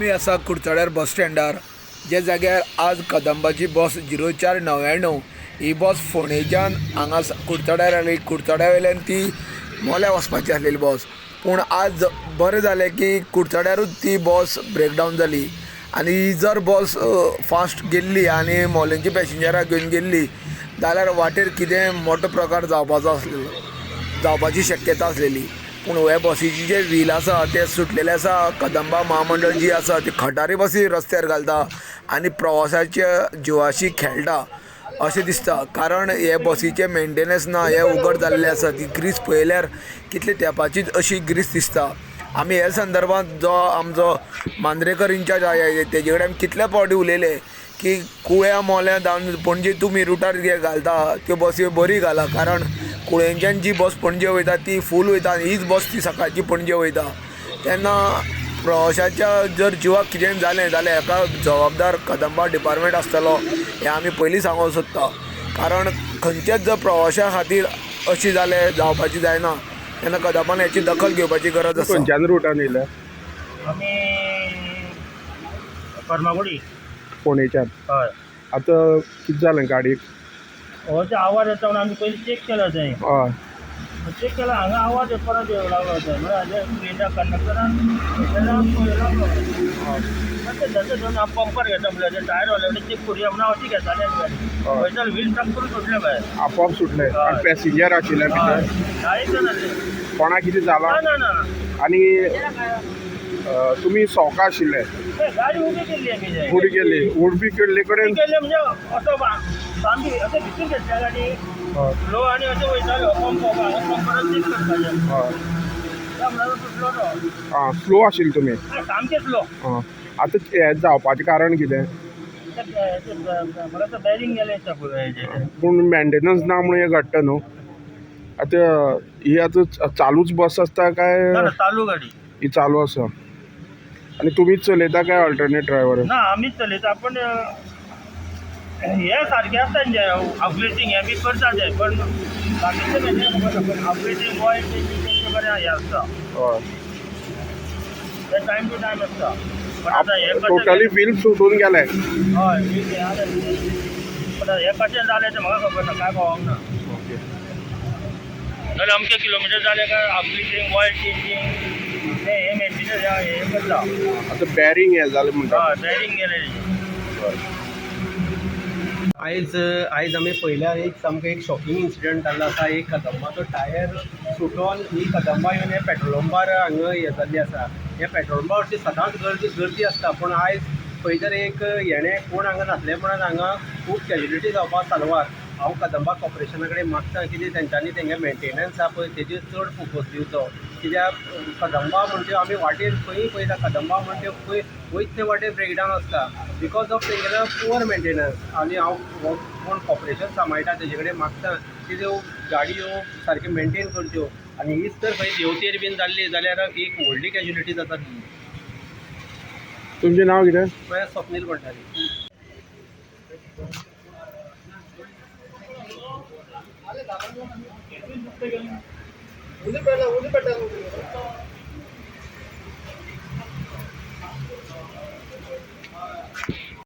आमी आसा कुडचड्यार बस स्टँडार, जे जाग्यार आज कदंबाची बस 0499 ही बस फोंडेच्यान हांगा कुडचड्यार आयली. कुडचड्या वयल्यान ती मोल्या वचपाची आसलेली बस, पूण आज बरें जालें की कुडचड्यारूच ती बस ब्रेकडावन जाली. आनी ही जर बस फास्ट गेल्ली आनी मोल्यांची पॅसेंजरां घेवन गेल्ली जाल्यार वाटेर कितें मोठो प्रकार जावपाची शक्यता आसलेली. पूण ह्या बसीची जे व्हील आसा ते सुटलेले आसा. कदंबा महामंडळ जी आसा ती खटारी बसी रस्त्यार घालता आनी प्रवाशाच्या जिवाशी खेळटा अशें दिसता. कारण हे बसीचे मेंटेनन्स ना, हे उगड जाल्ले आसा. ती ग्रीस पळयल्यार कितले तेंपाचीच अशी ग्रीस दिसता. आमी ह्या संदर्भांत जो आमचो मांद्रेकर इंचार्ज आसा तेजे कडेन कितले फावटी उलयले की कुळ्या मोल्या जावन पणजे तुमी रुटार घालता त्यो बसी बरी घाला. कारण कुळ्यांच्यान जी बस पणजे वयता ती फूल वयता आनी हीच बस ती सकाळची पणजे वयता. तेन्ना प्रवाशाच्या जर जिवाक कितें जालें जाल्यार हेका जबाबदार कदंबा डिपार्टमेंट आसतलो हें आमी पयलीं सांगूंक सोदता. कारण खंयच्याच जर प्रवाशा खातीर अशें जालें जावपाची जायना तेन्ना कदंबान हेची दखल घेवपाची गरज आसा. खंयच्यान रुटान येयल्या? आमी फर्मागुडी फोंडेच्यान. हय. आतां कितें जालें गाडयेक? हो जो आवाज येता म्हणून आमी पयलीं चॅक केलो थंय. हय. चॅक केला हांगा आवाज परत येवंक लागलो थंय. म्हळ्यार ट्रेनीच्या कंडक्टरान पळयलो धरून हांव पंपर घेता म्हणल्यार ते टायर वाले चॅक करुया म्हणून हांव अशी घेताले थंयसर व्हील टक करून सुटले भायर. आपोआप सुटलें. आनी पॅसेंजर आशिल्ले भितर? 40 जण आसले. कोणाक कितें जालां? ना ना आनी तुमी सवका आशिल्ले? गाडी उबी केल्ली आमी थंय. उडी गेली? उडबी केल्ले कडेन? केल्ले म्हणजे असो सामकी अशें भितून घेतल्या गाडी स्लो आनी अशें वयतालो पंप पंपार चॅक करताले. त्या म्हणल्यार सुटलो तो. आं, स्लो आशिल्ले तुमी? सामकें स्लो. आतां हें जावपाचें कारण कितें? मला बॅरिंग गेले हेजे. पूण मेंटेनन्स ना म्हणून हें घडटा न्हू. आतां ही आतां चालूच बस आसता काय? चालू गाडी ही चालू आसा. आनी तुमीच चलयता काय अल्टरनेट ड्रायव्हर? ना आमीच चलयता. पण हे सारकें आसता न्ही अपग्रेडिंग हें बी करता ते. पण बाकीचे म्हणजे अपग्रेडिंग ऑयल तेंचे बरें हें आसता. हय. ते टायम टू टायम आसता. पण आतां हे टोटली व्हील सुटून गेले? हय वील पण हे कशें जालें तें म्हाका खबर ना, काय कळोंक ना. जाल्यार अमके किलोमिटर जाले काय अपग्रेडिंग ऑयल चेंजिंग हे मेंटेनन्स हे करता. आतां बॅरिंग हें जालें म्हणटा? हय बॅरिंग गेले. आयज आमी पळयल्या एक सामको एक शॉकिंग इन्सिडंट जाल्लो आसा. एक कदंबाचो टायर सुटोन ही कदंबा येवन हे पेट्रोल पंपार हांगा हें जाल्ली आसा. हे पेट्रोल पंपा वरची सदांच गर्दी आसता. पूण आयज खंय तर एक हेणें कोण हांगा नासलेपणान हांगा खूब कॅज्युलिटी जावपाक सारवार. हांव कदंबा कॉर्पोरेशना कडेन मागता की तेंच्यांनी तेंगे मेंटेनन्स आसा पळय तेजेर चड फोकस दिवचो. कित्याक कदंबा म्हणजे आमी वाटेर खंयी पळयता कदंबा म्हणजे खंय वयत ते वाटेर ब्रेकडावन आसता बिकॉज ऑफ तेंगेलो पुअर मेंटेनन्स. आनी हांव कोण कॉर्पोरेशन सांबाळटा तेजे कडेन मागता की त्यो गाडयो सारक्यो मेंटेन करच्यो. आनी हीच तर खंय देंवतेर बीन जाल्ली जाल्यार एक व्हडली कॅज्युलिटी जाता. तुमचें नांव कितें? म्हळ्यार स्वप्नील भंडारी. उदी पेटला